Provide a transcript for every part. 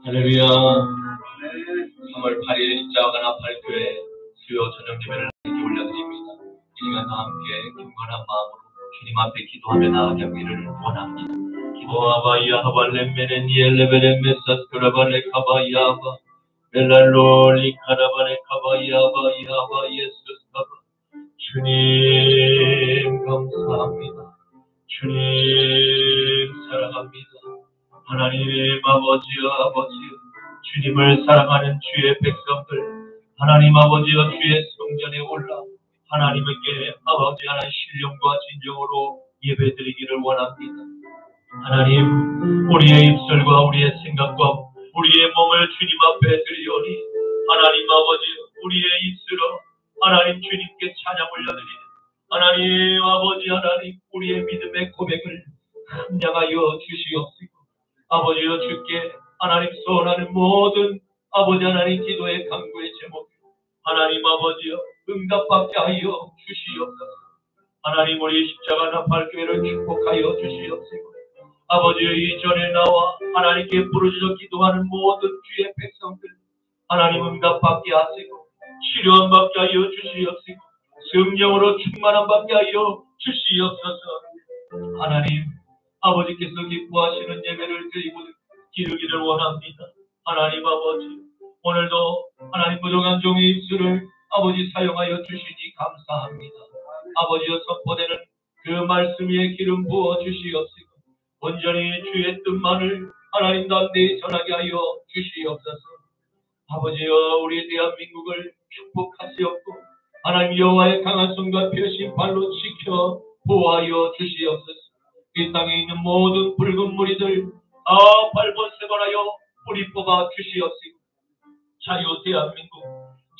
할렐루야. 3월 8일 십자가 나팔교회 수요 저녁 예배를 올려드립니다. 이 시간 다 함께 경건한 마음으로 주님 앞에 기도하며 나아가기를 원합니다. 기도하바야 하발렘메네 니엘레베레 메사스크라바레 카바야바 멜랄롤리 카라바레 카바야바 야바 예수스카바. 주님 감사합니다. 주님 사랑합니다. 하나님 아버지여, 주님을 사랑하는 주의 백성들, 하나님 아버지여, 주의 성전에 올라 하나님께 아버지 하나님 신령과 진정으로 예배드리기를 원합니다. 하나님, 우리의 입술과 우리의 생각과 우리의 몸을 주님 앞에 드리오니 하나님 아버지, 우리의 입술로 하나님 주님께 찬양 올려드리는 하나님 아버지 하나님, 우리의 믿음의 고백을 함양하여 주시옵시고 아버지여, 주께 하나님 소원하는 모든 아버지 하나님 기도의 간구의 제목 하나님 아버지여 응답받게 하여 주시옵소서. 하나님, 우리 십자가 나팔교회를 축복하여 주시옵시고 아버지여, 이전에 나와 하나님께 부르짖어 기도하는 모든 주의 백성들 하나님 응답받게 하시고 치료함 받게 하여 주시옵시고 성령으로 충만함 받게 하여 주시옵소서. 하나님 아버지께서 기뻐하시는 예배를 드리기를 원합니다. 하나님 아버지, 오늘도 하나님 부족한 종의 입술을 아버지 사용하여 주시니 감사합니다. 아버지여, 선포되는 그 말씀 위에 기름 부어 주시옵시고 온전히 주의 뜻만을 하나님 담대히 전하게 하여 주시옵소서. 아버지여, 우리 대한민국을 축복하시옵고 하나님 여호와의 강한 손과 펴신 발로 지켜 보호하여 주시옵소서. 이 땅에 있는 모든 붉은 무리들 발본세번하여 뿌리 뽑아 주시옵시고 자유 대한민국,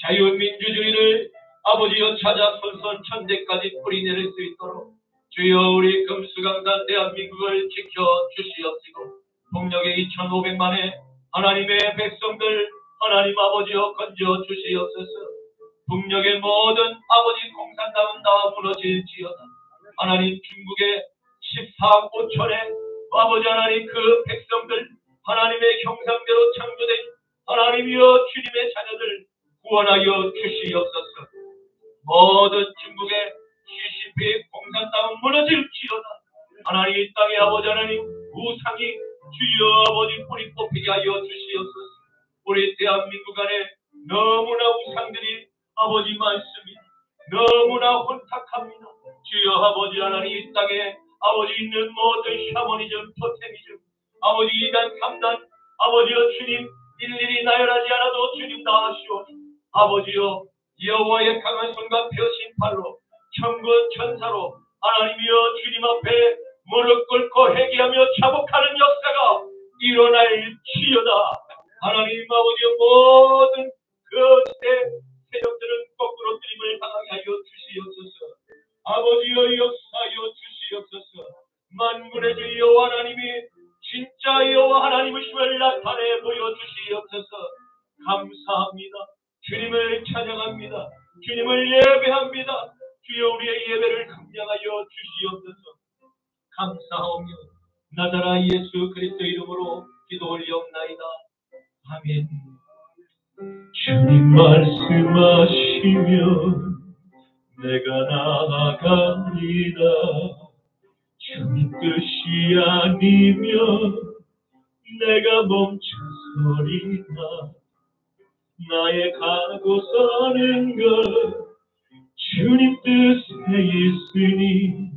자유민주주의를 아버지여 찾아 선선천대까지 뿌리내릴 수 있도록 주여 우리 금수강산 대한민국을 지켜주시옵시고 폭력의 2,500만의 하나님의 백성들 하나님 아버지여 건져 주시옵소서. 북녘의 모든 아버지 공산당은 다 무너질지어다. 하나님, 중국의 14억 5천의 아버지 하나님 그 백성들 하나님의 형상대로 창조된 하나님이여 주님의 자녀들 구원하여 주시옵소서. 모든 중국의 CCP 공산당은 무너질지어다. 하나님, 이 땅에 아버지 하나님 우상이 주여 아버지 뿌리 뽑히게 하여 주시옵소서. 우리 대한민국 안에 너무나 우상들이 아버지 많습니다. 너무나 혼탁합니다. 주여 아버지 하나님, 이 땅에 아버지 있는 모든 샤머니즘, 토테미즘, 아버지 2단, 3단, 아버지여 주님 일일이 나열하지 않아도 주님 다 아시오니 아버지여, 여호와의 강한 손과 펴신 팔로 천군 천사로 하나님이여 주님 앞에 무릎 꿇고 회개하며 자복하는 역사가 일어날지어다. 하나님 아버지여, 모든 그 세력들은 거꾸로 드림을 당하게 하여 주시옵소서. 아버지여, 역사하여 주시옵소서. 만군의 주 여호와 하나님이 진짜 여호와 하나님이심을 나타내 보여주시옵소서. 감사합니다. 주님을 찬양합니다. 주님을 예배합니다. 주여 우리의 예배를 감량하여 주시옵소서. 감사하며 나자라 예수 그리스도 이름으로 기도 올리옵나이다. 아멘. 주님 말씀하시면 내가 나아가리라. 주님 뜻이 아니면 내가 멈춰서리라. 나의 가고 서는 것 주님 뜻에 있으니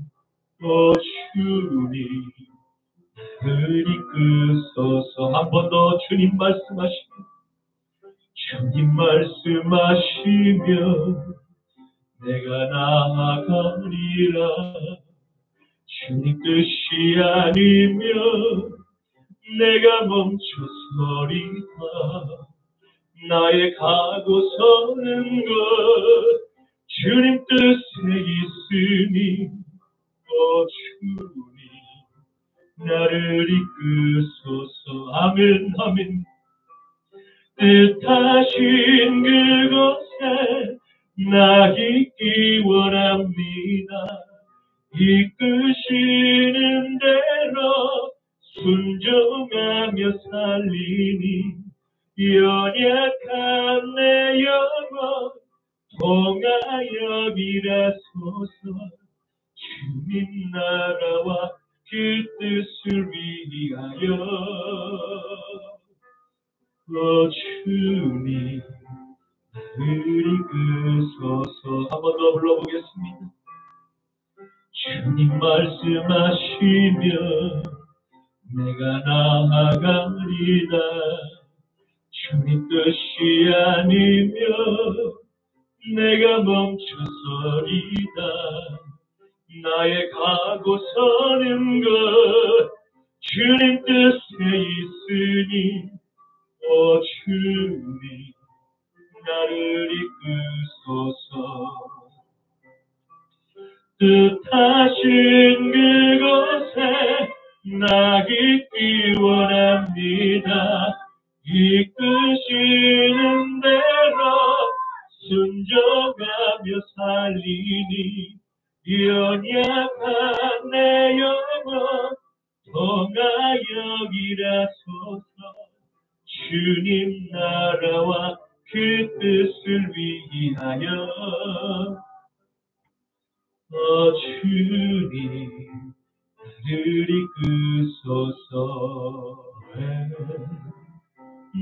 주님 나를 이끄소서. 한 번 더 주님 말씀하시면 주님 말씀하시면 내가 나아가리라. 주님 뜻이 아니면 내가 멈춰서리라. 나의 가고 서는 것 주님 뜻에 있으니 주님 나를 이끄소서. 아멘 아멘. 뜻하신 그곳에 나 있기 원합니다. 이끄시는 대로 순종하며 살리니 연약한 내 영혼 통하여 일하소서. 주님 나라와 그 뜻을 위하여 주님 나를 이끄소서. 한 번 더 불러보겠습니다. 주님 말씀하시며 내가 나아가리다. 주님 뜻이 아니면 내가 멈춰서리다. 나의 가고 서는 것 주님 뜻에 있으니 주님 나를 이끄소서. 뜻하신 그곳에 나 있기 원합니다. 이끄시는 대로 순종하며 살리니 연약한 내 영혼 통하여 일하소서. 주님 나라와 그 뜻을 위하여 주님 나를 이끄소서.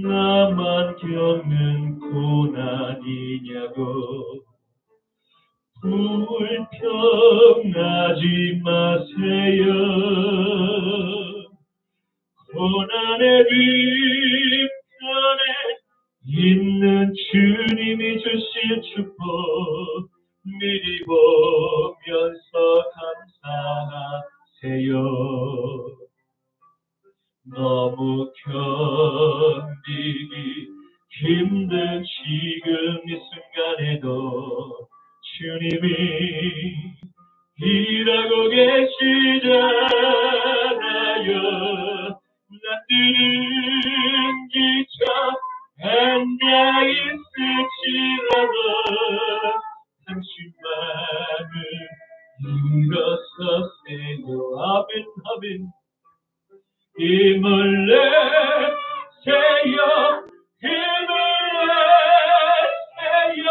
나만 겪는 고난이냐고 불평하지 마세요. 고난의 뒤편에 있는 주님이 주신 축복 미리 보면서 감사하세요. 너무 견디기 힘든 지금 이 순간에도 주님이 일하고 계시잖아요. 남들은 지쳐 앉아있을지라도 당신만을 일어서세요. 아멘 아멘. 힘을 내세요. 힘을 내세요.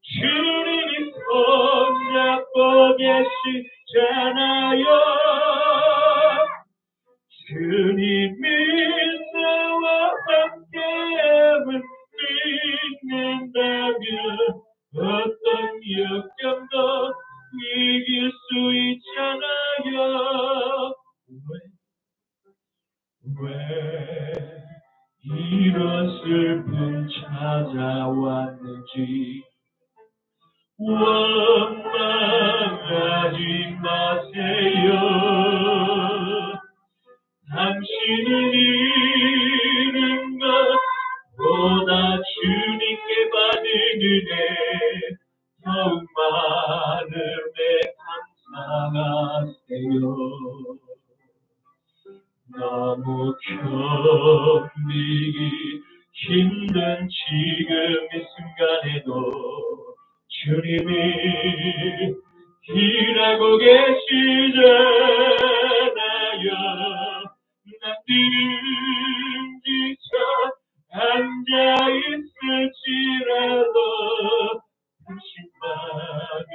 주님이 손잡고 계시잖아요. 주님이 나와 함께함을 믿는다면 어떤 역경도 이길 수 있잖아요. 왜 이런 슬픔 찾아왔는지 원망하지 마세요. 당신은 잃은 것보다 주님께 받은 은혜 더욱 많음에 감사하세요. 너무 견디기 힘든 지금 이 순간에도 주님이 일하고 계시잖아요. 남들은 지쳐 앉아있을지라도 당신만을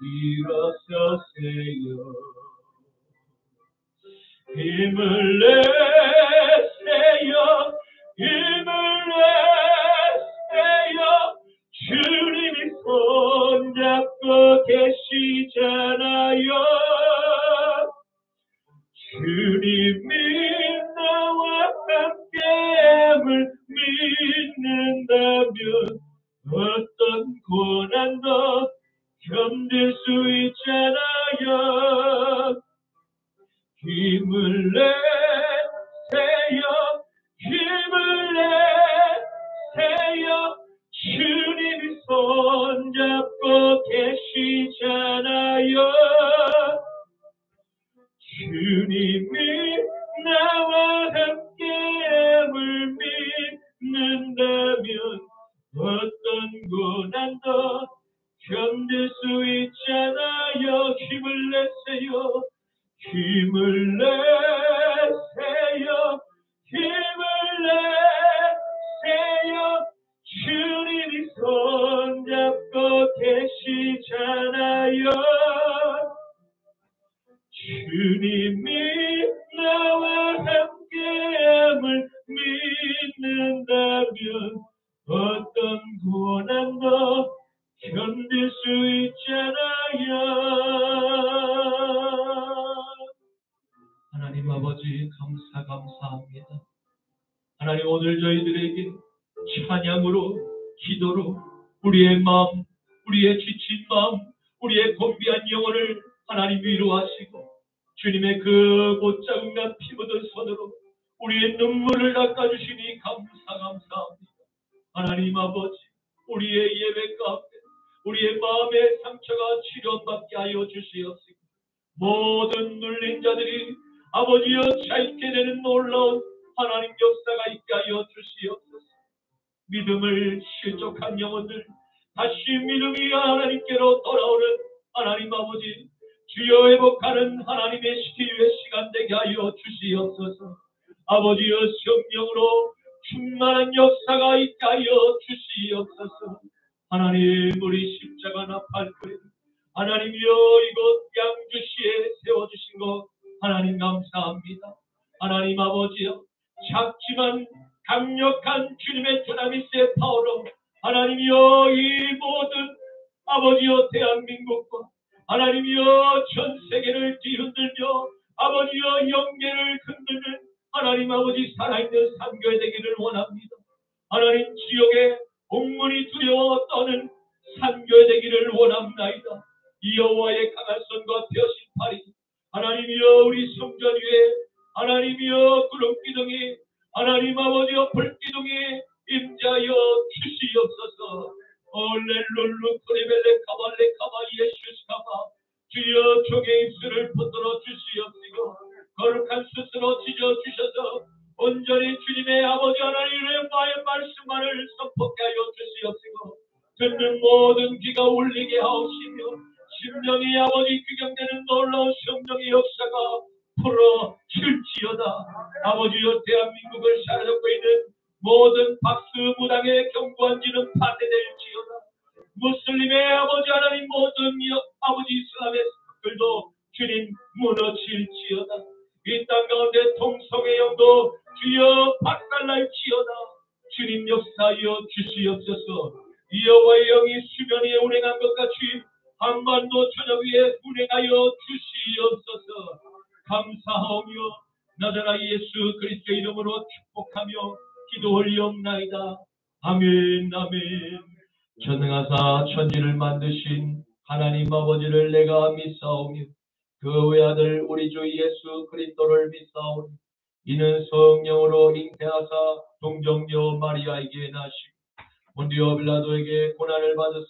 일어서세요. 힘을 내세요. 힘을 내세요. 주님이 손잡고 계시잖아요. 주님이 나와 함께함을 믿는다면 어떤 고난도 견딜 수 있잖아요. 힘을 내세요. 힘을 내세요. 주님이 손잡고 계시잖아요. 주님이 나와 함께함을 믿는다면 어떤 고난도 견딜 수 있잖아요. 힘을 내세요. 힘을 내세요. 위하여 주님이 나와 함께함을 믿는다면 어떤 고난도 견딜 수 있잖아요. 하나님 아버지 감사합니다. 하나님 오늘 저희들에게 찬양으로 기도로 우리의 마음, 우리의 지친 마음, 우리의 곤비한 영혼을 하나님 위로하시고 주님의 그 못자국난 피 묻은 손으로 우리의 눈물을 닦아주시니 감사합니다. 하나님 아버지 우리의 예배 가운데 우리의 마음의 상처가 치료받게 하여 주시옵시고 모든 눌린 자들이 아버지여 자유케 되는 놀라운 하나님 역사가 있게 하여 주시옵소서. 믿음을 실족한 영혼들 다시 믿음이 하나님께로 돌아오는 하나님 아버지 주여 회복하는 하나님의 기회 시간 되게 하여 주시옵소서. 아버지여 성령으로 충만한 역사가 있게 하여 주시옵소서. 하나님 우리 십자가 나팔교회 하나님이여 이곳 양주시에 세워주신 것 하나님 감사합니다. 하나님 아버지여 작지만 강력한 주님의 두나미스의 파워로 하나님이여 이 모든 아버지여 대한민국과 하나님이여 전 세계를 뒤흔들며 아버지여 영계를 흔드는 하나님 아버지 살아있는 선교회 되기를 원합니다. 하나님 지옥에 옥문이 두려워 떠는 선교회 되기를 원합나이다. 여호와의 강한 손과 펴신 팔이 하나님이여 우리 성전 위에 하나님이여 구름기둥이 하나님 아버지여 불기둥이 임자여 주시옵소서. 얼렐룰루 코리벨레 카발레 카바 예수스카바 주여 종의 입술을 붙들어 주시옵시고 거룩한 스스로 찢어 주셔서 온전히 주님의 아버지 하나님의 말씀만을 선포케 하여 주시옵시고 듣는 모든 귀가 울리게 하옵시며 심령이 아버지 귀경되는 놀라운 성령의 역사가 풀어 칠지어다. 아버지여 대한민국을 사로잡고 있는 모든 박수 무당의 경고한 지는 파괴될지어다. 무슬림의 아버지 하나님 모든 아버지 이슬람의 들도 주님 무너질지어다. 이 땅 가운데 통성의 영도 주여 박살날지어다. 주님 역사하여 주시옵소서. 여호와의 영이 수면 위에 운행한 것 같이 한반도 저녁 위에 운행하여 주시옵소서. 감사하오며 나자라 예수 그리스도의 이름으로 축복하며 기도 올리옵나이다. 아멘 아멘. 전능하사 천지를 만드신 하나님 아버지를 내가 믿사오며 그 외아들 우리 주 예수 그리스도를 믿사오니 이는 성령으로 잉태하사 동정녀 마리아에게 나시고 본디오 빌라도에게 고난을 받으사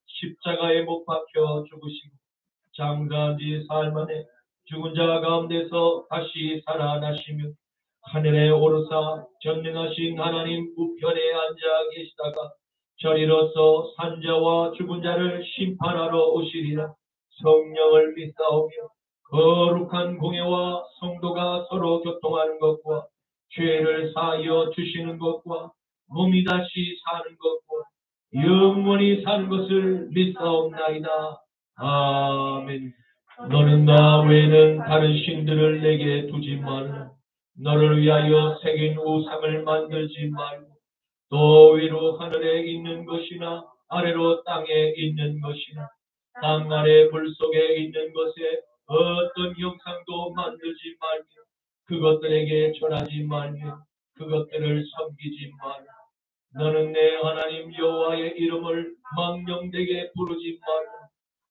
십자가에 못 박혀 죽으시고 장사한 지 사흘 만에 죽은 자 가운데서 다시 살아나시며 하늘에 오르사 전능하신 하나님 우편에 앉아 계시다가 저리로서 산자와 죽은 자를 심판하러 오시리라. 성령을 믿사오며 거룩한 공예와 성도가 서로 교통하는 것과 죄를 사하여 주시는 것과 몸이 다시 사는 것과 영원히 사는 것을 믿사옵나이다. 아멘. 너는 나 외에는 다른 신들을 내게 두지 말라. 너를 위하여 새긴 우상을 만들지 말고 또 위로 하늘에 있는 것이나 아래로 땅에 있는 것이나 땅 아래 물 속에 있는 것에 어떤 형상도 만들지 말며 그것들에게 절하지 말며 그것들을 섬기지 말라. 너는 내 하나님 여호와의 이름을 망령되게 부르지 말라.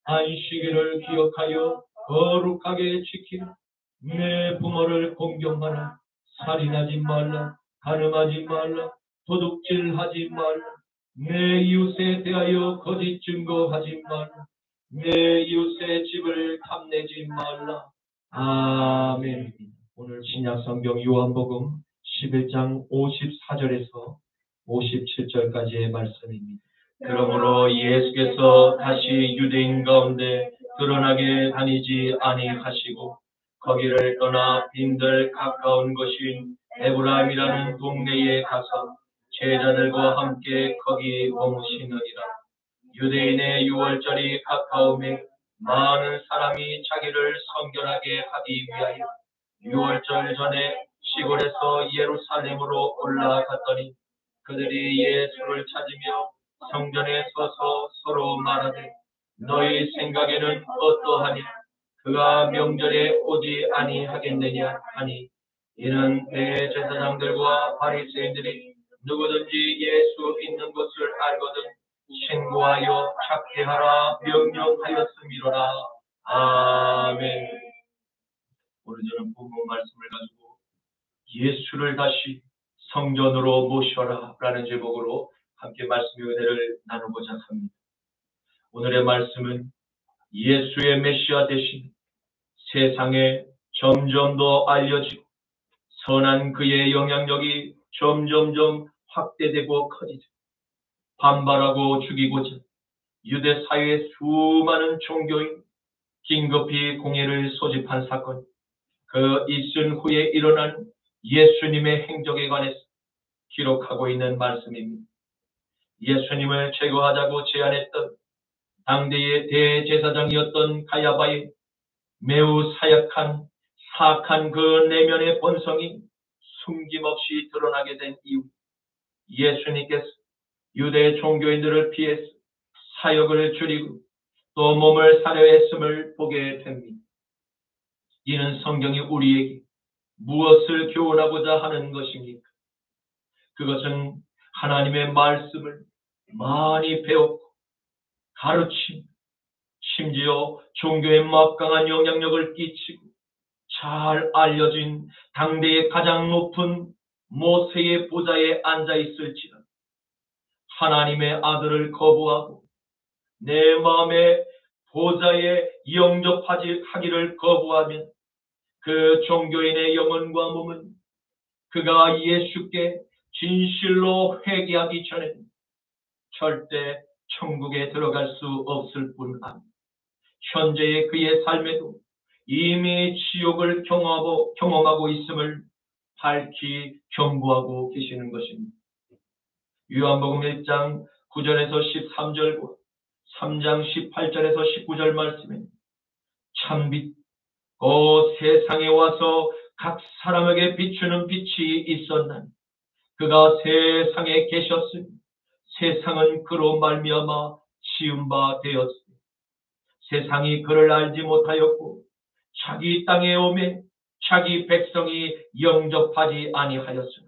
안식일을 기억하여 거룩하게 지키라. 내 부모를 공경하라. 살인하지 말라. 간음하지 말라. 도둑질하지 말라. 내 이웃에 대하여 거짓 증거하지 말라. 내 이웃의 집을 탐내지 말라. 아멘. 오늘 신약성경 요한복음 11장 54절에서 57절까지의 말씀입니다. 그러므로 예수께서 다시 유대인 가운데 드러나게 다니지 아니하시고 거기를 떠나 빈들 가까운 곳인 에브라임이라는 동네에 가서 제자들과 함께 거기 머무시느니라. 유대인의 유월절이 가까우매 많은 사람이 자기를 성결하게 하기 위하여 유월절 전에 시골에서 예루살렘으로 올라갔더니 그들이 예수를 찾으며 성전에 서서 서로 말하되 너희 생각에는 어떠하냐? 그가 명절에 오지 아니하겠느냐 하니 이는 대제사장들과 바리새인들이 누구든지 예수 있는 것을 알거든 신고하여 찾게 하라 명령하였음이로라. 아멘. 오늘 저는 본문 말씀을 가지고 예수를 다시 성전으로 모셔라 라는 제목으로 함께 말씀의 은혜를 나누고자 합니다. 오늘의 말씀은 예수의 메시아 대신 세상에 점점 더 알려지고 선한 그의 영향력이 점점점 확대되고 커지자 반발하고 죽이고자 유대 사회의 수많은 종교인 긴급히 공예를 소집한 사건, 그 있은 후에 일어난 예수님의 행적에 관해서 기록하고 있는 말씀입니다. 예수님을 제거하자고 제안했던 당대의 대제사장이었던 가야바의 매우 사악한 그 내면의 본성이 숨김없이 드러나게 된 이유, 예수님께서 유대 종교인들을 피해서 사역을 줄이고 또 몸을 사려 했음을 보게 됩니다. 이는 성경이 우리에게 무엇을 교훈하고자 하는 것입니까? 그것은 하나님의 말씀을 많이 배웠고 가르치고 심지어 종교에 막강한 영향력을 끼치고 잘 알려진 당대의 가장 높은 모세의 보좌에 앉아있을지라 하나님의 아들을 거부하고 내 마음의 보좌에 영접하기를 거부하면 그 종교인의 영혼과 몸은 그가 예수께 진실로 회개하기 전에 절대 천국에 들어갈 수 없을 뿐 아니라 현재의 그의 삶에도 이미 지옥을 경험하고 있음을 밝히 경고하고 계시는 것입니다. 요한복음 1장 9절에서 13절과 3장 18절에서 19절 말씀에 참빛 세상에 와서 각 사람에게 비추는 빛이 있었나니 그가 세상에 계셨으니 세상은 그로 말미암아 지은 바 되었으니 세상이 그를 알지 못하였고 자기 땅에 오매 자기 백성이 영접하지 아니하였으나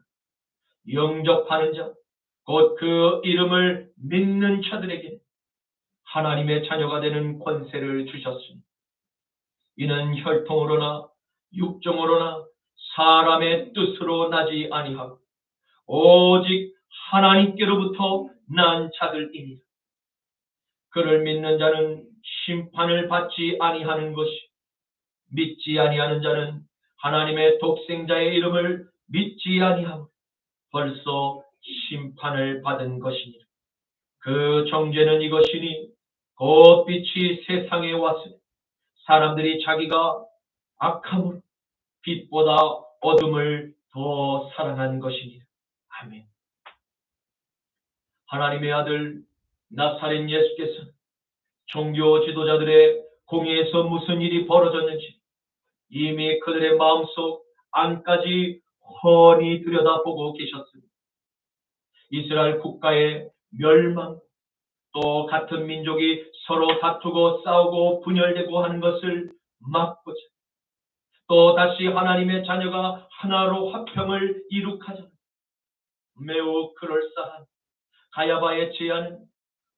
영접하는 자 곧 그 이름을 믿는 자들에게 하나님의 자녀가 되는 권세를 주셨으니 이는 혈통으로나 육정으로나 사람의 뜻으로 나지 아니하고 오직 하나님께로부터 난 자들이니라. 그를 믿는 자는 심판을 받지 아니하는 것이 믿지 아니하는 자는 하나님의 독생자의 이름을 믿지 아니하고 벌써 심판을 받은 것이니라. 그 정죄는 이것이니 곧 빛이 세상에 왔으니 사람들이 자기가 악함으로 빛보다 어둠을 더 사랑한 것이니라. 아멘. 하나님의 아들 나사렛 예수께서 종교 지도자들의 공의에서 무슨 일이 벌어졌는지 이미 그들의 마음속 안까지 훤히 들여다보고 계셨습니다. 이스라엘 국가의 멸망, 또 같은 민족이 서로 다투고 싸우고 분열되고 하는 것을 막고자 또 다시 하나님의 자녀가 하나로 화평을 이룩하자 매우 그럴싸한 가야바의 제안은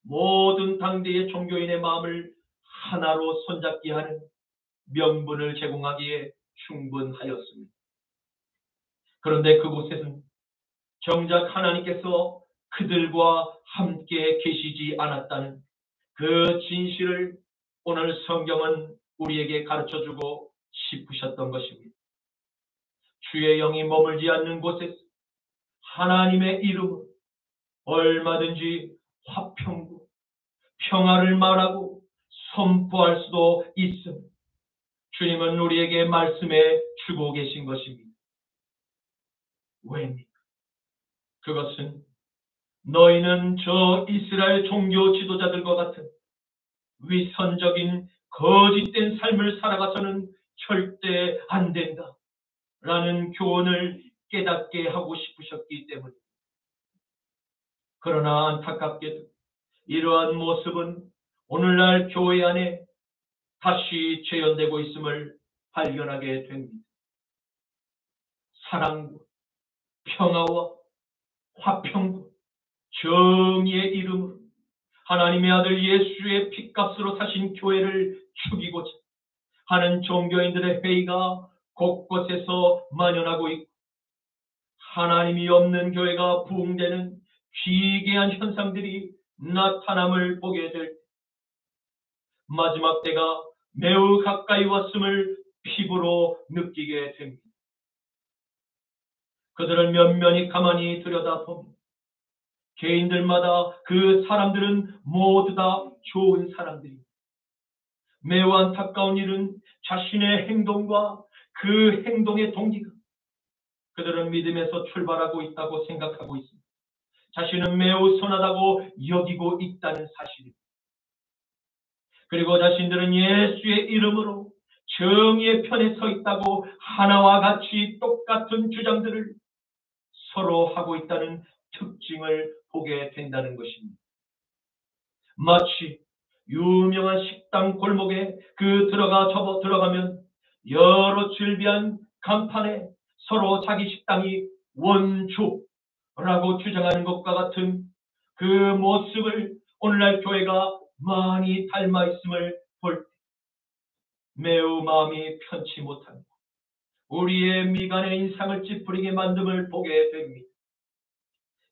모든 당대의 종교인의 마음을 하나로 손잡게 하는 명분을 제공하기에 충분하였습니다. 그런데 그곳에는 정작 하나님께서 그들과 함께 계시지 않았다는 그 진실을 오늘 성경은 우리에게 가르쳐주고 싶으셨던 것입니다. 주의 영이 머물지 않는 곳에서 하나님의 이름으로 얼마든지 화평과 평화를 말하고 선포할 수도 있음 주님은 우리에게 말씀해 주고 계신 것입니다. 왜입니까? 그것은 너희는 저 이스라엘 종교 지도자들과 같은 위선적인 거짓된 삶을 살아가서는 절대 안 된다 라는 교훈을 깨닫게 하고 싶으셨기 때문입니다. 그러나 안타깝게도 이러한 모습은 오늘날 교회 안에 다시 재현되고 있음을 발견하게 됩니다. 사랑과 평화와 화평과 정의의 이름으로 하나님의 아들 예수의 피값으로 사신 교회를 죽이고자 하는 종교인들의 회의가 곳곳에서 만연하고 있고, 하나님이 없는 교회가 부흥되는 기괴한 현상들이 나타남을 보게 될 때, 마지막 때가 매우 가까이 왔음을 피부로 느끼게 됩니다. 그들을 면면히 가만히 들여다보면 개인들마다 그 사람들은 모두 다 좋은 사람들입니다. 매우 안타까운 일은 자신의 행동과 그 행동의 동기가 그들은 믿음에서 출발하고 있다고 생각하고 있습니다. 자신은 매우 선하다고 여기고 있다는 사실입니다. 그리고 자신들은 예수의 이름으로 정의의 편에 서 있다고 하나와 같이 똑같은 주장들을 서로 하고 있다는 특징을 보게 된다는 것입니다. 마치 유명한 식당 골목에 들어가면 여러 즐비한 간판에 서로 자기 식당이 원조라고 주장하는 것과 같은 그 모습을 오늘날 교회가 많이 닮아 있음을 볼 때 매우 마음이 편치 못합니다. 우리의 미간의 인상을 찌푸리게 만듦을 보게 됩니다.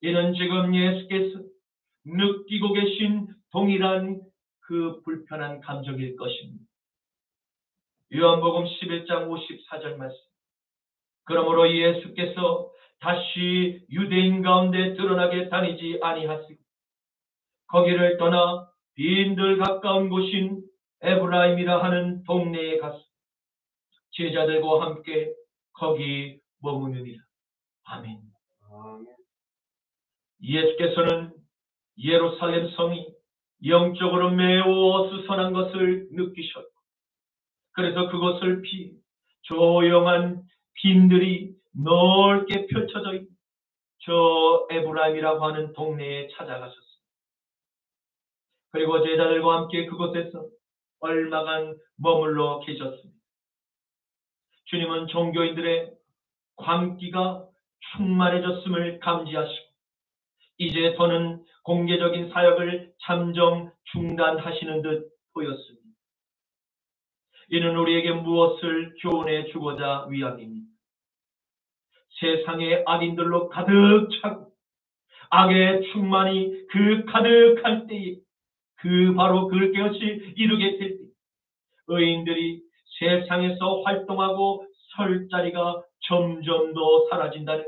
이는 지금 예수께서 느끼고 계신 동일한 그 불편한 감정일 것입니다. 요한복음 11장 54절 말씀. 그러므로 예수께서 다시 유대인 가운데 드러나게 다니지 아니하시고 거기를 떠나 빈들 가까운 곳인 에브라임이라 하는 동네에 가서 제자들과 함께 거기 머무느니라. 아멘. 예수께서는 예루살렘 성이 영적으로 매우 어수선한 것을 느끼셨고, 그래서 그것을 피해 조용한 빈들이 넓게 펼쳐져 있는 저 에브라임이라고 하는 동네에 찾아가셨습니다. 그리고 제자들과 함께 그곳에서 얼마간 머물러 계셨습니다. 주님은 종교인들의 광기가 충만해졌음을 감지하시고 이제 더는 공개적인 사역을 잠정 중단하시는 듯 보였습니다. 이는 우리에게 무엇을 교훈해 주고자 위함입니다. 세상의 악인들로 가득 차고 악의 충만이 그 가득할 때에 바로 그것이 이루게 될 때 의인들이 세상에서 활동하고 설 자리가 점점 더 사라진다는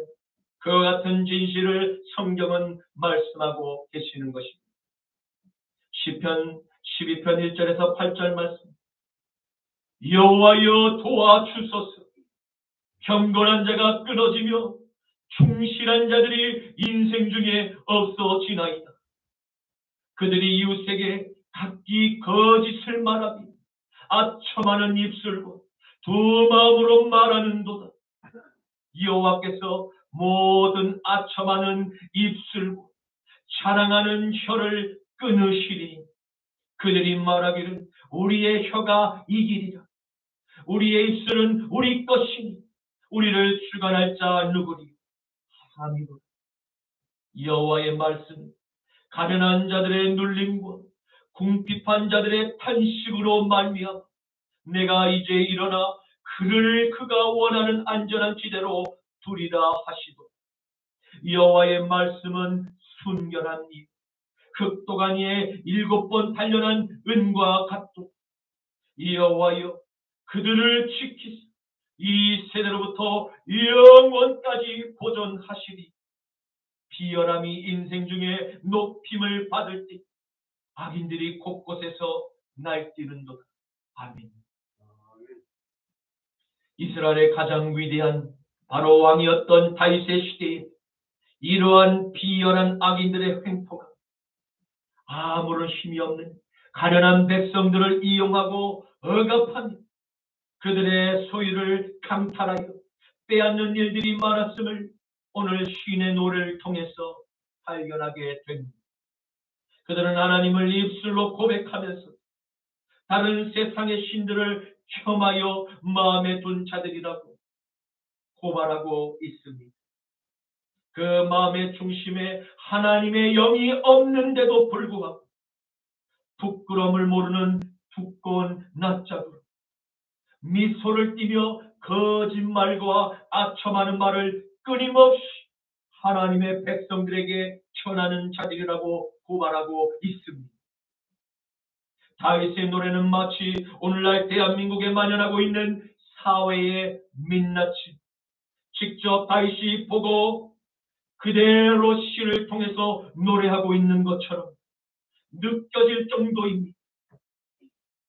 그 같은 진실을 성경은 말씀하고 계시는 것입니다. 시편 12편 1절에서 8절 말씀. 여호와여 도와주소서. 경건한 자가 끊어지며 충실한 자들이 인생 중에 없어지나이다. 그들이 이웃에게 각기 거짓을 말하며 아첨하는 입술과 두 마음으로 말하는도다. 여호와께서 모든 아첨하는 입술과 자랑하는 혀를 끊으시리니 그들이 말하기를 우리의 혀가 이기리라. 우리의 입술은 우리 것이니 우리를 주관할 자 누구리. 아미고. 여호와의 말씀 가련한 자들의 눌림과 궁핍한 자들의 탄식으로 말미암아 내가 이제 일어나 그를 그가 원하는 안전한 지대로 두리라 하시고 여호와의 말씀은 순결한 이 흑독한 이에 7번 단련한 은과 같도. 여호와여 그들을 지키사 이 세대로부터 영원까지 보존하시리. 비열함이 인생 중에 높임을 받을 때 악인들이 곳곳에서 날뛰는도다. 아멘. 이스라엘의 가장 위대한 바로 왕이었던 다윗의 시대에 이러한 비열한 악인들의 횡포가 아무런 힘이 없는 가련한 백성들을 이용하고 억압하며 그들의 소유를 강탈하여 빼앗는 일들이 많았음을 오늘 시인의 노래를 통해서 발견하게 됩니다. 그들은 하나님을 입술로 고백하면서 다른 세상의 신들을 폄하여 마음에 둔 자들이라고 고발하고 있습니다. 그 마음의 중심에 하나님의 영이 없는데도 불구하고 부끄러움을 모르는 두꺼운 낯짝으로 미소를 띠며 거짓말과 아첨하는 말을 끊임없이 하나님의 백성들에게 전하는 자들이라고 고발하고 있습니다. 다윗의 노래는 마치 오늘날 대한민국에 만연하고 있는 사회의 민낯이 직접 다윗이 보고 그대로 시를 통해서 노래하고 있는 것처럼 느껴질 정도입니다.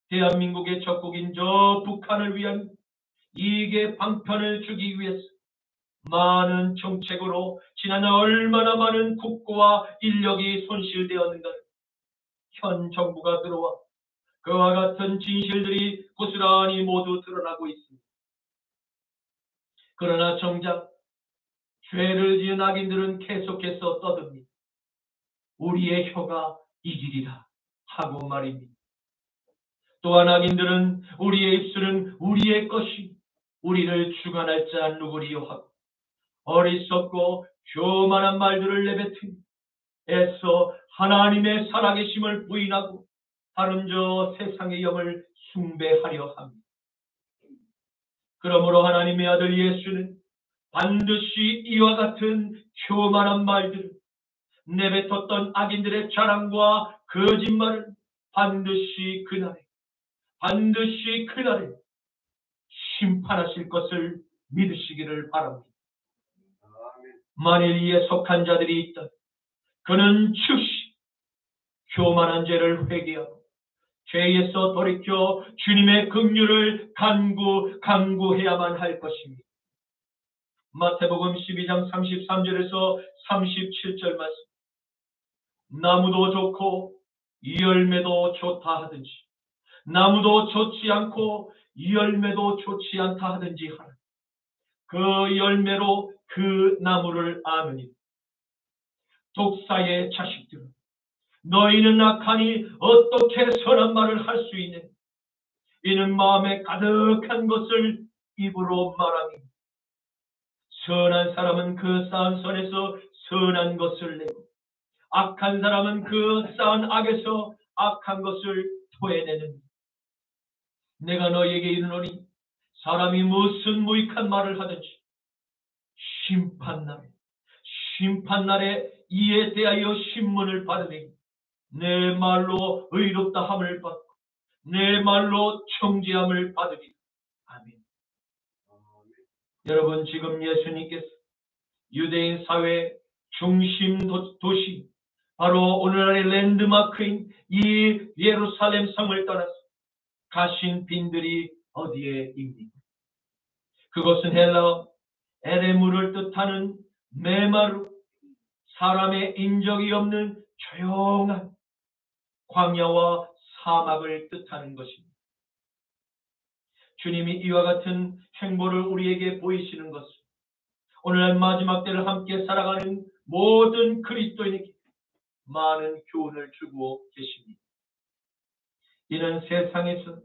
대한민국의 적국인 저 북한을 위한 이익의 방편을 주기 위해서 많은 정책으로 지난 얼마나 많은 국고와 인력이 손실되었는가. 현 정부가 들어와 그와 같은 진실들이 고스란히 모두 드러나고 있습니다. 그러나 정작 죄를 지은 악인들은 계속해서 떠듭니다. 우리의 혀가 이기리라 하고 말입니다. 또한 악인들은 우리의 입술은 우리의 것이 우리를 주관할 자 누구리요 하고 어리석고 교만한 말들을 내뱉으니 애써 하나님의 살아계심을 부인하고 다른 저 세상의 영을 숭배하려 합니다. 그러므로 하나님의 아들 예수는 반드시 이와 같은 교만한 말들을 내뱉었던 악인들의 자랑과 거짓말을 반드시 그날에 심판하실 것을 믿으시기를 바랍니다. 만일 이에 속한 자들이 있다, 그는 즉시 교만한 죄를 회개하고 죄에서 돌이켜 주님의 긍휼을 간구해야만 할 것입니다. 마태복음 12장 33절에서 37절 말씀. 나무도 좋고 열매도 좋다 하든지 나무도 좋지 않고 열매도 좋지 않다 하든지 하라. 그 열매로 그 나무를 아느니. 독사의 자식들아, 너희는 악하니 어떻게 선한 말을 할 수 있느냐? 이는 마음에 가득한 것을 입으로 말하니. 선한 사람은 그 쌓은 선에서 선한 것을 내고 악한 사람은 그 쌓은 악에서 악한 것을 토해내는. 내가 너희에게 이르노니 사람이 무슨 무익한 말을 하든지 심판날에 이에 대하여 신문을 받으니 내 말로 의롭다함을 받고 내 말로 청지함을 받으리. 아멘. 여러분, 지금 예수님께서 유대인 사회의 중심 도시, 바로 오늘날의 랜드마크인 이 예루살렘 성을 떠나서 가신 빈들이 어디에 있습니까? 그것은 헬라어 에레무를 뜻하는 메마루, 사람의 인적이 없는 조용한 광야와 사막을 뜻하는 것입니다. 주님이 이와 같은 행보를 우리에게 보이시는 것은 오늘날 마지막 때를 함께 살아가는 모든 그리스도인에게 많은 교훈을 주고 계십니다. 이는 세상에서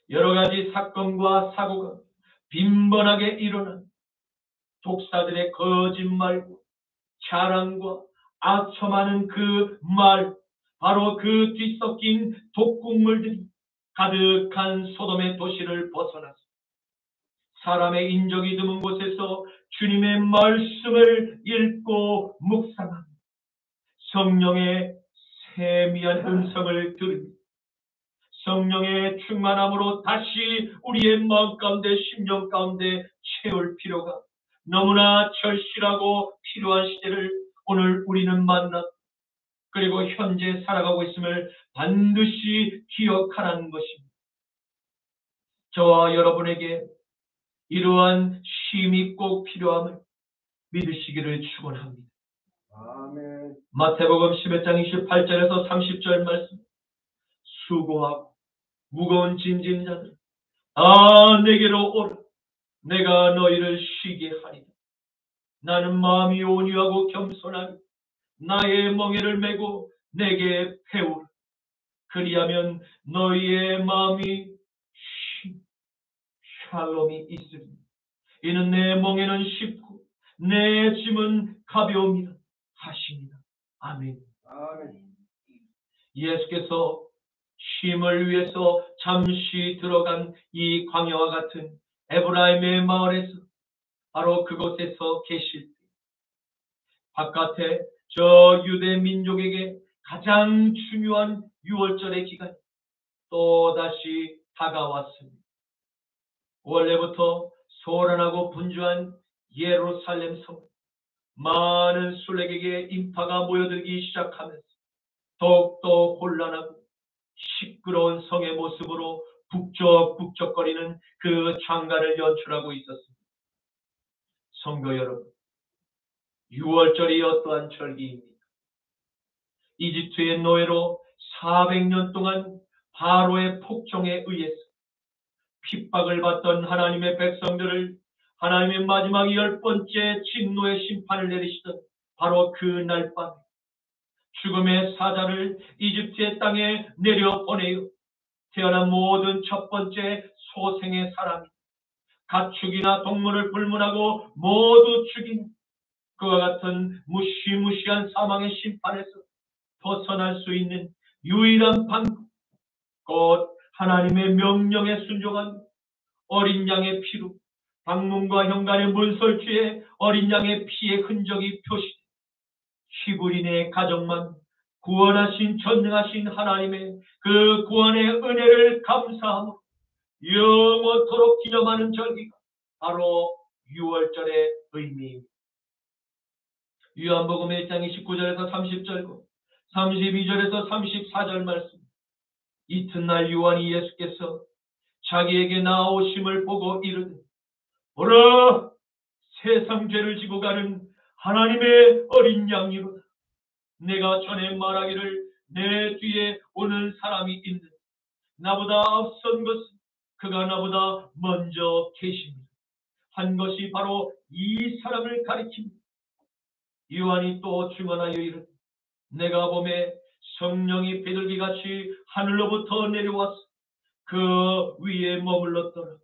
여러 가지 사건과 사고가 빈번하게 일어난 독사들의 거짓말과 자랑과 아첨하는 그 말, 바로 그 뒤섞인 독국물들이 가득한 소돔의 도시를 벗어나서 사람의 인적이 드문 곳에서 주님의 말씀을 읽고 묵상하며 성령의 세미한 음성을 들으며 성령의 충만함으로 다시 우리의 마음 가운데 심령 가운데 채울 필요가 너무나 절실하고 필요한 시대를 오늘 우리는 만나 그리고 현재 살아가고 있음을 반드시 기억하라는 것입니다. 저와 여러분에게 이러한 쉼이 꼭 필요함을 믿으시기를 축원합니다. 아멘. 마태복음 11장 28절에서 30절 말씀. 수고하고 무거운 짐진 자들 다 내게로 오라. 내가 너희를 쉬게 하리라. 나는 마음이 온유하고 겸손하니 나의 멍에를 메고 내게 배우라. 그리하면 너희의 마음이 샬롬이 있으리. 이는 내 멍에는 쉽고 내 짐은 가벼움이라 하시니라. 아멘. 예수께서 쉼을 위해서 잠시 들어간 이 광야와 같은 에브라임의 마을에서 바로 그곳에서 계실 때 바깥에 저 유대 민족에게 가장 중요한 유월절의 기간이 또다시 다가왔습니다. 원래부터 소란하고 분주한 예루살렘 성, 많은 술객에게 인파가 모여들기 시작하면서 더욱더 혼란하고 시끄러운 성의 모습으로 북적북적거리는 그 장관을 연출하고 있었습니다. 성도 여러분, 6월절이 어떠한 절기입니까? 이집트의 노예로 400년 동안 바로의 폭정에 의해서 핍박을 받던 하나님의 백성들을 하나님의 마지막 10번째 진노의 심판을 내리시던 바로 그날 밤 죽음의 사자를 이집트의 땅에 내려보내어 태어난 모든 첫 번째 소생의 사람이 가축이나 동물을 불문하고 모두 죽인 그와 같은 무시무시한 사망의 심판에서 벗어날 수 있는 유일한 방법, 곧 하나님의 명령에 순종한 어린 양의 피로 방문과 현관의 문설주에 어린 양의 피의 흔적이 표시돼 히브리인의 가정만 구원하신 전능하신 하나님의 그 구원의 은혜를 감사하며 영원토록 기념하는 절기가 바로 6월절의 의미입니다. 요한복음 1장 29절에서 30절과 32절에서 34절 말씀. 이튿날 요한이 예수께서 자기에게 나오심을 보고 이르되 보라, 세상 죄를 지고 가는 하나님의 어린 양이로다. 내가 전에 말하기를 내 뒤에 오는 사람이 있는 나보다 앞선 것은 그가 나보다 먼저 계십니다. 한 것이 바로 이 사람을 가리킵니다. 요한이 또 증언하여 이르되 내가 보매 성령이 비둘기같이 하늘로부터 내려와서 그 위에 머물렀더라.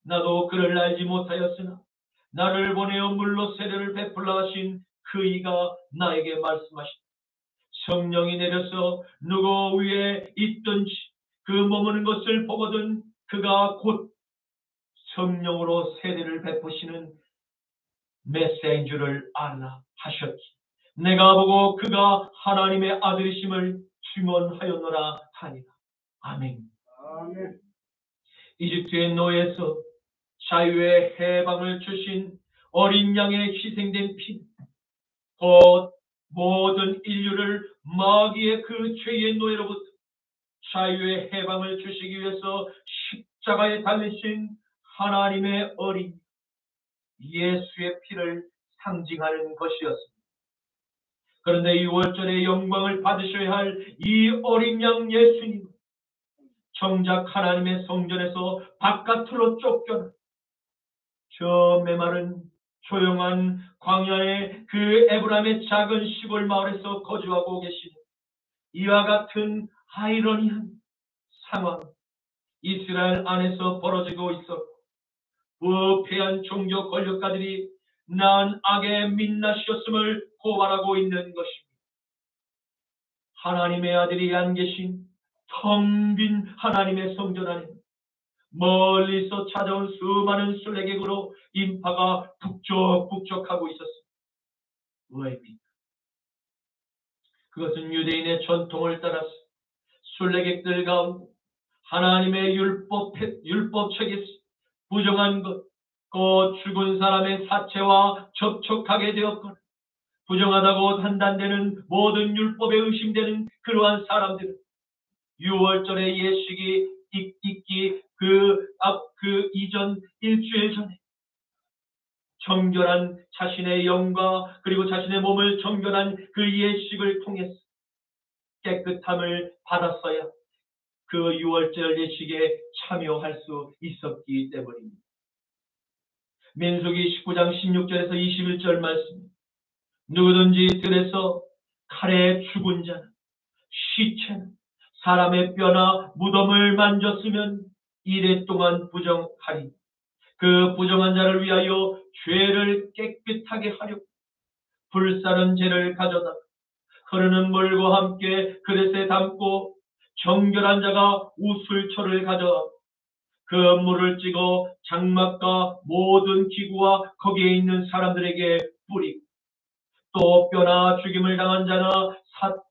나도 그를 알지 못하였으나 나를 보내어 물로 세례를 베풀라 하신 그 이가 나에게 말씀하시다. 성령이 내려서 누구 위에 있든지 그 머무는 것을 보거든 그가 곧 성령으로 세례를 베푸시는 메시아인 줄을 알라 하셨지. 내가 보고 그가 하나님의 아들이심을 증언하였노라 하니라. 아멘. 아멘. 이집트의 노예에서 자유의 해방을 주신 어린 양의 희생된 피, 곧 모든 인류를 마귀의 그 죄의 노예로부터 자유의 해방을 주시기 위해서 십자가에 달리신 하나님의 어린 예수의 피를 상징하는 것이었습니다. 그런데 6월절의 영광을 받으셔야 할 이 어린 양 예수님, 정작 하나님의 성전에서 바깥으로 쫓겨나 저 메마른 조용한 광야의 그 에브라임의 작은 시골 마을에서 거주하고 계시는 이와 같은 아이러니한 상황, 이스라엘 안에서 벌어지고 있었고 부패한 종교 권력가들이 난 악의 민낯이었음을 고발하고 있는 것입니다. 하나님의 아들이 안 계신 텅 빈 하나님의 성전 안에 멀리서 찾아온 수많은 순례객으로 인파가 북적북적하고 있었습니다. 왜입니까? 그것은 유대인의 전통을 따라서 순례객들 가운데 하나님의 율법책에 부정한 것, 곧 죽은 사람의 사체와 접촉하게 되었거나 부정하다고 판단되는 모든 율법에 의심되는 그러한 사람들은 6월절의 예식이 있기 그 이전 일주일 전에 정결한 자신의 영과 그리고 자신의 몸을 정결한 그 예식을 통해서 깨끗함을 받았어야 그 유월절 예식에 참여할 수 있었기 때문입니다. 민수기 19장 16절에서 21절 말씀, 누구든지 들에서 칼에 죽은 자나 시체나 사람의 뼈나 무덤을 만졌으면 이래 동안 부정하리. 그 부정한 자를 위하여 죄를 깨끗하게 하려고 불사른 재를 가져다 흐르는 물과 함께 그릇에 담고 정결한 자가 우슬초를 가져와 그 물을 찍어 장막과 모든 기구와 거기에 있는 사람들에게 뿌리고 또 뼈나 죽임을 당한 자나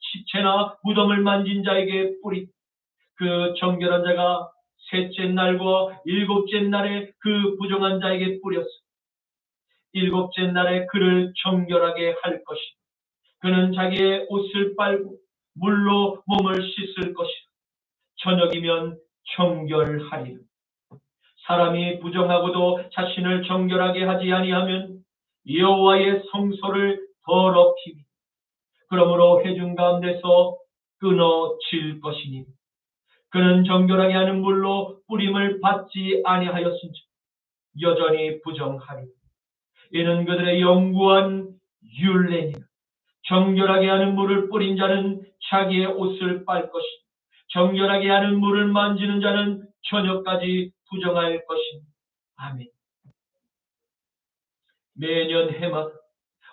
시체나 무덤을 만진 자에게 뿌리고 그 정결한 자가 셋째 날과 일곱째 날에 그 부정한 자에게 뿌렸어. 일곱째 날에 그를 정결하게 할 것이다. 그는 자기의 옷을 빨고 물로 몸을 씻을 것이다. 저녁이면 정결하리라. 사람이 부정하고도 자신을 정결하게 하지 아니하면 여호와의 성소를 더럽히니 그러므로 회중 가운데서 끊어질 것이니 그는 정결하게 하는 물로 뿌림을 받지 아니하였은즉 여전히 부정하리라. 이는 그들의 영구한 율례니라. 정결하게 하는 물을 뿌린 자는 자기의 옷을 빨 것이니 정결하게 하는 물을 만지는 자는 저녁까지 부정할 것이니. 아멘. 매년 해마다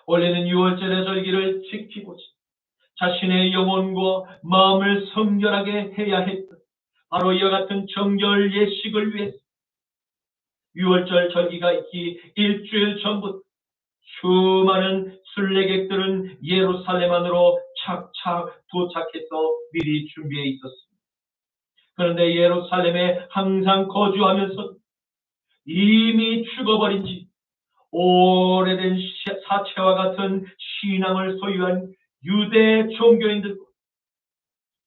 올해는 유월절의 절기를 지키고자 자신의 영혼과 마음을 성결하게 해야 했던 바로 이와 같은 정결 예식을 위해서 유월절 절기가 있기 일주일 전부터 수많은 순례객들은 예루살렘 안으로 착착 도착해서 미리 준비해 있었습니다. 그런데 예루살렘에 항상 거주하면서 이미 죽어버린 지 오래된 사체와 같은 신앙을 소유한 유대 종교인들과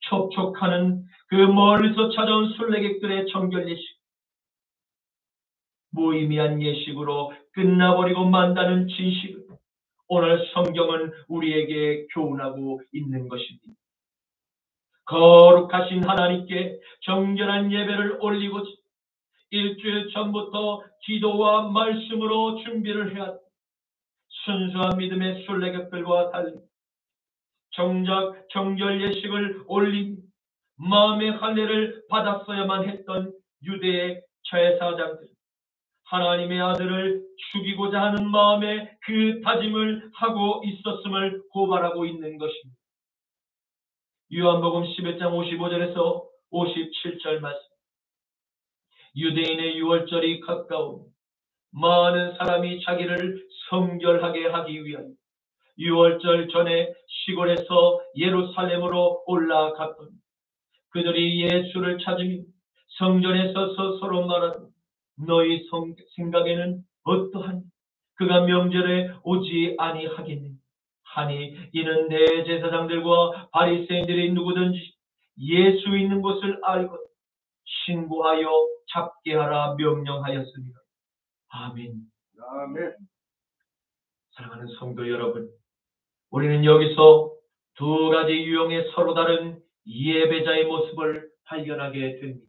접촉하는 그 멀리서 찾아온 순례객들의 정결 예식, 무의미한 예식으로 끝나버리고 만다는 진실을 오늘 성경은 우리에게 교훈하고 있는 것입니다. 거룩하신 하나님께 정결한 예배를 올리고자 일주일 전부터 기도와 말씀으로 준비를 해야 합니다. 순수한 믿음의 순례객들과 달리 정작 정결 예식을 올린 마음의 할례를 받았어야만 했던 유대의 제사장들, 하나님의 아들을 죽이고자 하는 마음에 그 다짐을 하고 있었음을 고발하고 있는 것입니다. 요한복음 11장 55절에서 57절 말씀. 유대인의 유월절이 가까운 많은 사람이 자기를 성결하게 하기 위하여 유월절 전에 시골에서 예루살렘으로 올라갔더니 그들이 예수를 찾으며 성전에 서서 서로 말하되 너희 생각에는 어떠하니? 그가 명절에 오지 아니하겠느냐? 하니 이는 대제사장들과 바리새인들이 누구든지 예수 있는 곳을 알고 신고하여 잡게 하라 명령하였습니다. 아멘. 아멘. 사랑하는 성도 여러분, 우리는 여기서 두 가지 유형의 서로 다른 예배자의 모습을 발견하게 됩니다.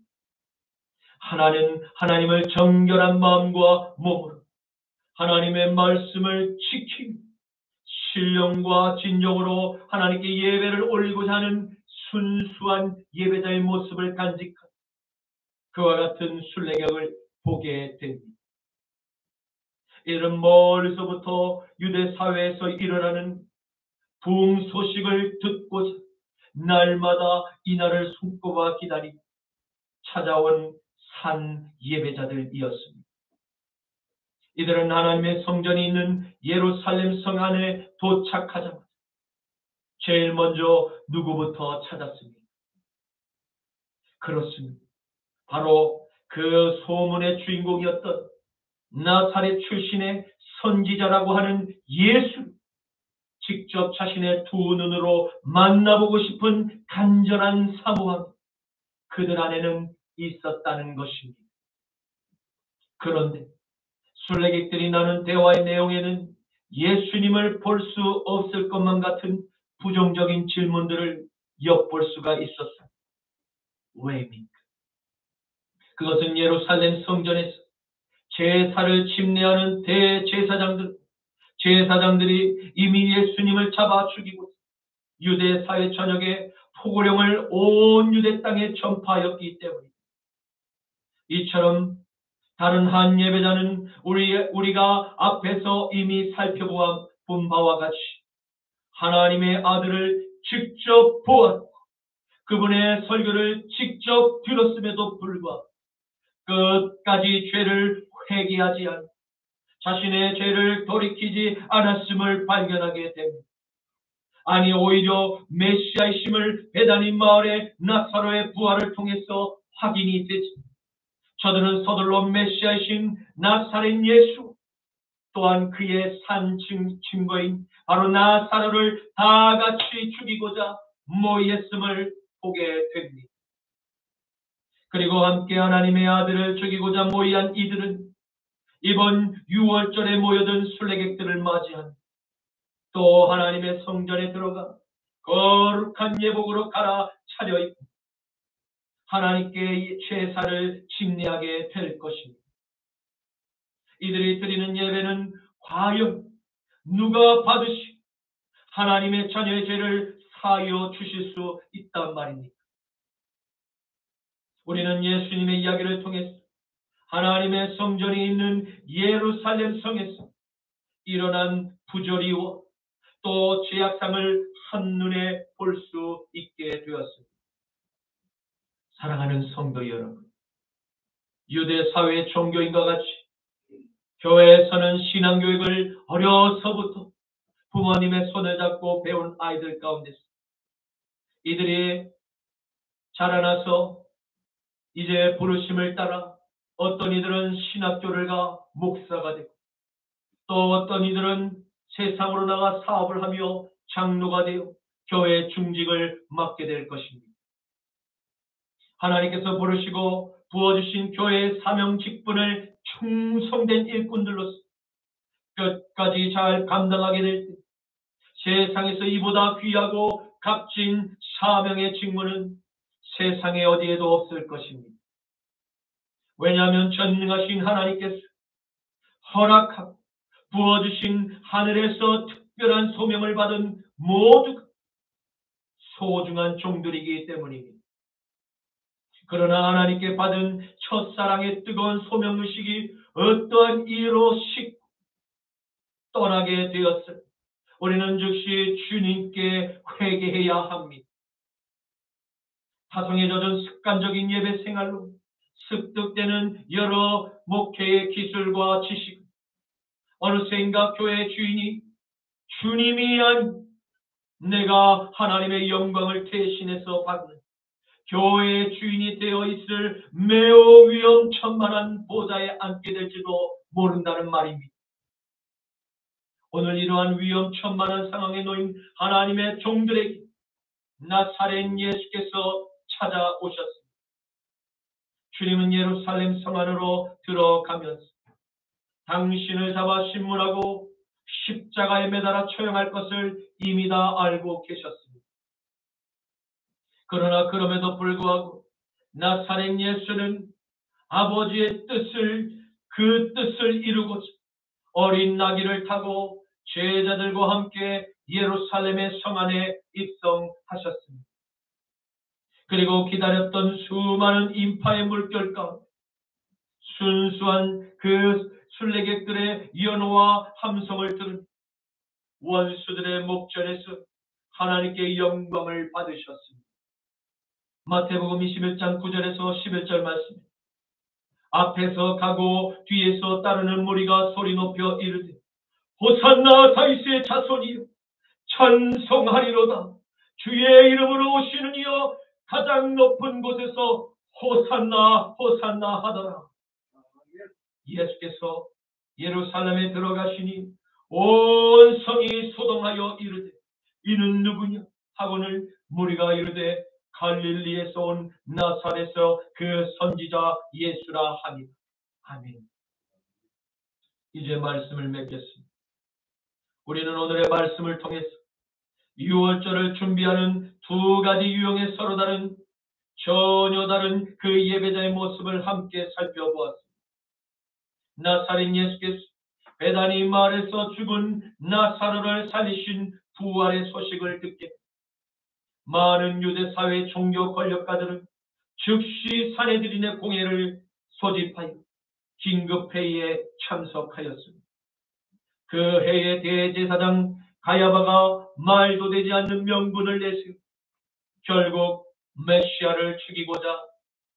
하나는 하나님을 정결한 마음과 몸으로 하나님의 말씀을 지키며 신령과 진정으로 하나님께 예배를 올리고자 하는 순수한 예배자의 모습을 간직한 그와 같은 순례객을 보게 됩니다. 이런 멀리서부터 유대 사회에서 일어나는 부흥 소식을 듣고자 날마다 이날을 손꼽아 기다리고 찾아온 산 예배자들이었습니다. 이들은 하나님의 성전이 있는 예루살렘 성 안에 도착하자마자 제일 먼저 누구부터 찾았습니까? 그렇습니다. 바로 그 소문의 주인공이었던 나사렛 출신의 선지자라고 하는 예수, 직접 자신의 두 눈으로 만나보고 싶은 간절한 사모함, 그들 안에는 있었다는 것입니다. 그런데 순례객들이 나눈 대화의 내용에는 예수님을 볼 수 없을 것만 같은 부정적인 질문들을 엿볼 수가 있었습니다. 왜입니까? 그것은 예루살렘 성전에서 제사를 침례하는 제사장들이 이미 예수님을 잡아 죽이고 유대 사회 전역에 포고령을 온 유대 땅에 전파하였기 때문입니다. 이처럼 다른 한 예배자는 우리가 앞에서 이미 살펴본 바와 같이 하나님의 아들을 직접 보았고 그분의 설교를 직접 들었음에도 불구하고 끝까지 죄를 회개하지 않고 자신의 죄를 돌이키지 않았음을 발견하게 됩니다. 아니 오히려 메시아이심을 베다니 마을의 나사로의 부활을 통해서 확인이 되지. 저들은 서둘러 메시아이신 나사렛 예수 또한 그의 산 증거인 바로 나사로를 다 같이 죽이고자 모였음을 보게 됩니다. 그리고 함께 하나님의 아들을 죽이고자 모이한 이들은 이번 6월절에 모여든 순례객들을 맞이한 또 하나님의 성전에 들어가 거룩한 예복으로 갈아차려입고 하나님께 제사를 침례하게 될 것입니다. 이들이 드리는 예배는 과연 누가 받으시고 하나님의 자녀의 죄를 사하여 주실 수 있단 말입니까? 우리는 예수님의 이야기를 통해서 하나님의 성전이 있는 예루살렘 성에서 일어난 부조리와 또 죄악상을 한눈에 볼 수 있게 되었습니다. 사랑하는 성도 여러분, 유대 사회의 종교인과 같이 교회에서는 신앙교육을 어려서부터 부모님의 손을 잡고 배운 아이들 가운데서 이들이 자라나서 이제 부르심을 따라 어떤 이들은 신학교를 가 목사가 되고 또 어떤 이들은 세상으로 나가 사업을 하며 장로가 되어 교회 중직을 맡게 될 것입니다. 하나님께서 부르시고 부어주신 교회의 사명 직분을 충성된 일꾼들로서 끝까지 잘 감당하게 될 때 세상에서 이보다 귀하고 값진 사명의 직무는 세상에 어디에도 없을 것입니다. 왜냐하면 전능하신 하나님께서 허락하고 부어주신 하늘에서 특별한 소명을 받은 모두가 소중한 종들이기 때문입니다. 그러나 하나님께 받은 첫사랑의 뜨거운 소명의식이 어떠한 이유로 식고 떠나게 되었을 우리는 즉시 주님께 회개해야 합니다. 타성에 젖은 습관적인 예배 생활로 습득되는 여러 목회의 기술과 지식, 어느새인가 교회 주인이 주님이 아닌 내가 하나님의 영광을 대신해서 받는 교회의 주인이 되어 있을 매우 위험천만한 보좌에 앉게 될지도 모른다는 말입니다. 오늘 이러한 위험천만한 상황에 놓인 하나님의 종들에게 나사렛 예수께서 찾아오셨습니다. 주님은 예루살렘 성 안으로 들어가면서 당신을 잡아 신문하고 십자가에 매달아 처형할 것을 이미 다 알고 계셨습니다. 그러나 그럼에도 불구하고 나사렛 예수는 아버지의 그 뜻을 이루고자 어린 나귀를 타고 제자들과 함께 예루살렘의 성 안에 입성하셨습니다. 그리고 기다렸던 수많은 인파의 물결 가운데 순수한 그 순례객들의 연호와 함성을 들은 원수들의 목전에서 하나님께 영광을 받으셨습니다. 마태복음 21장 9절에서 11절 말씀. 앞에서 가고 뒤에서 따르는 무리가 소리 높여 이르되 호산나 다윗의 자손이여 찬송하리로다. 주의 이름으로 오시는 이여 가장 높은 곳에서 호산나 호산나 하더라. 예수께서 예루살렘에 들어가시니 온 성이 소동하여 이르되 이는 누구냐 하고는 무리가 이르되 갈릴리에서 온 나사렛에서 그 선지자 예수라 하니. 아멘. 이제 말씀을 맺겠습니다. 우리는 오늘의 말씀을 통해서 6월절을 준비하는 두 가지 유형의 서로 다른 전혀 다른 그 예배자의 모습을 함께 살펴보았습니다. 나사렛 예수께서 베다니 마을에서 죽은 나사로를 살리신 부활의 소식을 듣게 많은 유대 사회 종교 권력가들은 즉시 산헤드린의 공회를 소집하여 긴급회의에 참석하였습니다. 그 해의 대제사장 가야바가 말도 되지 않는 명분을 내세워 결국 메시아를 죽이고자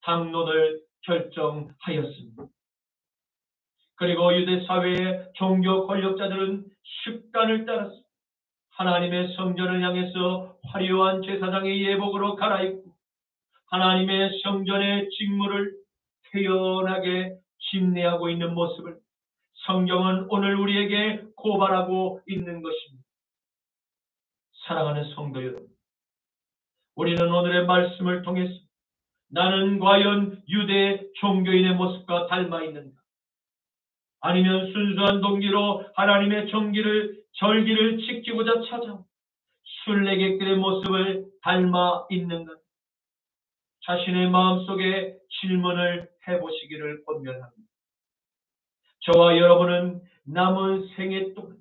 당론을 결정하였습니다. 그리고 유대 사회의 종교 권력자들은 습관을 따라서 하나님의 성전을 향해서 화려한 제사장의 예복으로 갈아입고 하나님의 성전의 직무를 태연하게 집례하고 있는 모습을 성경은 오늘 우리에게 고발하고 있는 것입니다. 사랑하는 성도 여러분, 우리는 오늘의 말씀을 통해서 나는 과연 유대 종교인의 모습과 닮아 있는가? 아니면 순수한 동기로 하나님의 절기를 지키고자 찾아온 순례객들의 모습을 닮아 있는가? 자신의 마음속에 질문을 해보시기를 권면합니다. 저와 여러분은 남은 생애 동안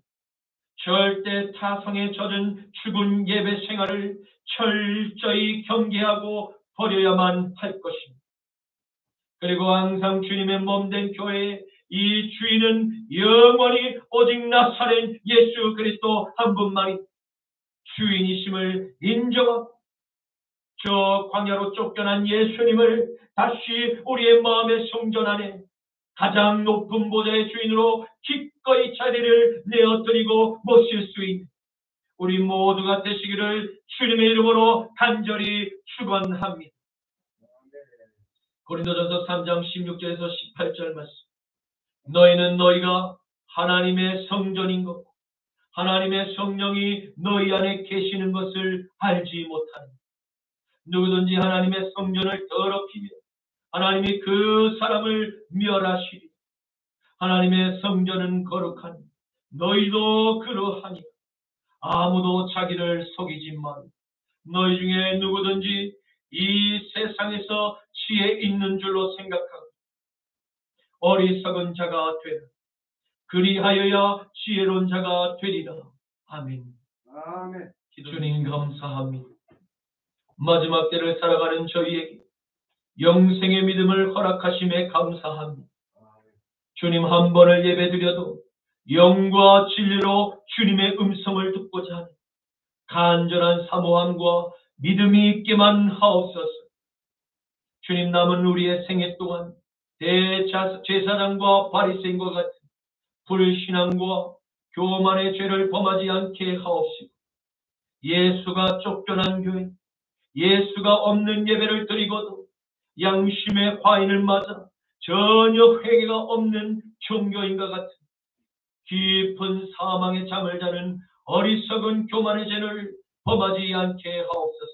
절대 타성에 젖은 죽은 예배 생활을 철저히 경계하고 버려야만 할 것입니다. 그리고 항상 주님의 몸된 교회의 이 주인은 영원히 오직 나사렛 예수 그리스도 한 분만이 주인이심을 인정하고 저 광야로 쫓겨난 예수님을 다시 우리의 마음의 성전 안에 가장 높은 보좌의 주인으로 기꺼이 자리를 내어드리고 모실 수 있는 우리 모두가 되시기를 주님의 이름으로 간절히 축원합니다. 고린도전서 3장 16절에서 18절 말씀. 너희는 너희가 하나님의 성전인 것, 하나님의 성령이 너희 안에 계시는 것을 알지 못하는 누구든지 하나님의 성전을 더럽히며 하나님이 그 사람을 멸하시리. 하나님의 성전은 거룩하니 너희도 그러하니 아무도 자기를 속이지 말고 너희 중에 누구든지 이 세상에서 지혜 있는 줄로 생각하고 어리석은 자가 되라. 그리하여야 지혜로운 자가 되리라. 아멘. 아멘. 주님 감사합니다. 마지막 때를 살아가는 저희에게 영생의 믿음을 허락하심에 감사합니다. 주님 한 번을 예배드려도 영과 진리로 주님의 음성을 듣고자 하는 간절한 사모함과 믿음이 있게만 하옵소서. 주님 남은 우리의 생애 동안 대제사장과 바리새인과 같은 불신앙과 교만의 죄를 범하지 않게 하옵시고 예수가 쫓겨난 교회, 예수가 없는 예배를 드리고도 양심의 화인을 맞아 전혀 회개가 없는 종교인과 같은 깊은 사망의 잠을 자는 어리석은 교만의 죄를 범하지 않게 하옵소서.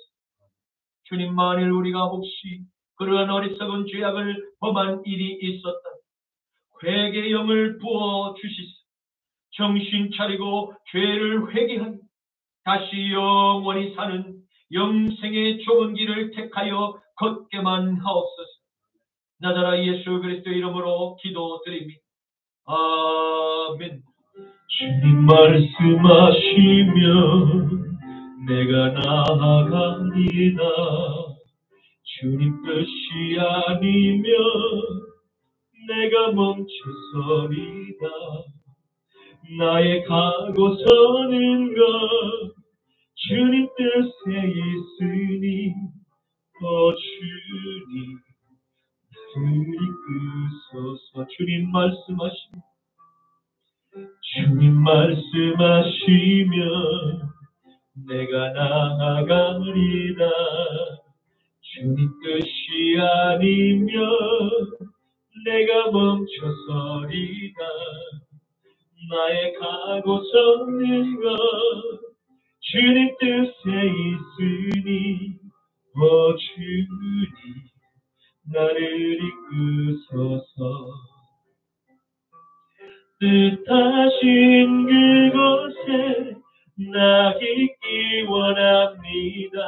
주님, 만일 우리가 혹시 그러한 어리석은 죄악을 범한 일이 있었다, 회개의 영을 부어 주시소. 정신 차리고 죄를 회개하며 다시 영원히 사는 영생의 좁은 길을 택하여 걷게만 하옵소서. 나자라 예수 그리스도 이름으로 기도드립니다. 아멘. 주님 말씀하시면 내가 나아가리다. 주님 뜻이 아니면 내가 멈춰서리다. 나의 가고 서는 것 주님 뜻에 있으니 주님 나를 이끄소서. 주님 말씀하시면 내가 나아가리다. 주님 뜻이 아니면 내가 멈춰서리다. 나의 가고 서는 것 주님 뜻에 있으니 주님 나를 이끄소서. 뜻하신 그곳에 나 있기 원합니다.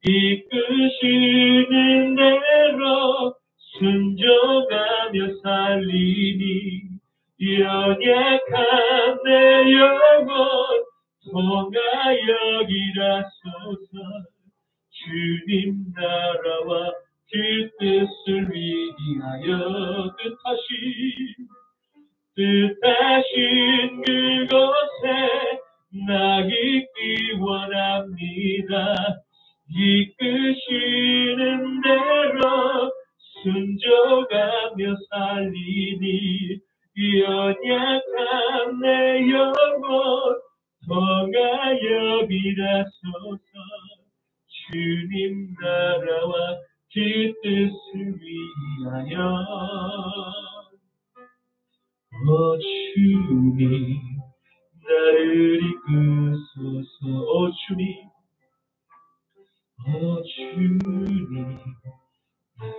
이끄시는 대로 순종하며 살리니 연약한 내 영혼 통하여 일하소서. 주님 나라와 그 뜻을 위하여 뜻하신 그곳에 나 있기 원합니다. 이끄시는 대로 순종하며 살리니 연약한 내 영혼 통하여 일하소서. 주님 나라와 그 뜻을 위하여. 주님 나를 이끄소서. 주님 나를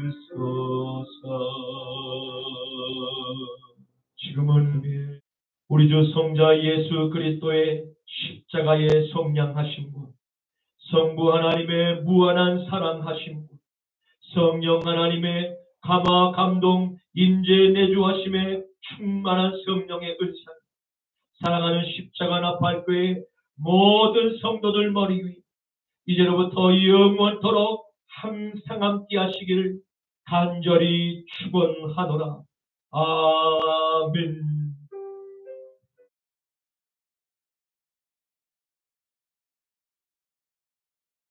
이끄소서. 지금은 우리 주 성자 예수 그리스도의 십자가의 성량하심과 성부 하나님의 무한한 사랑하심과 성령 하나님의 감화 감동 인재 내주하심의 충만한 성령의 은사, 사랑하는 십자가 나팔교회 모든 성도들 머리 위 이제로부터 영원토록 항상 함께 하시기를 간절히 축원하노라. 아멘.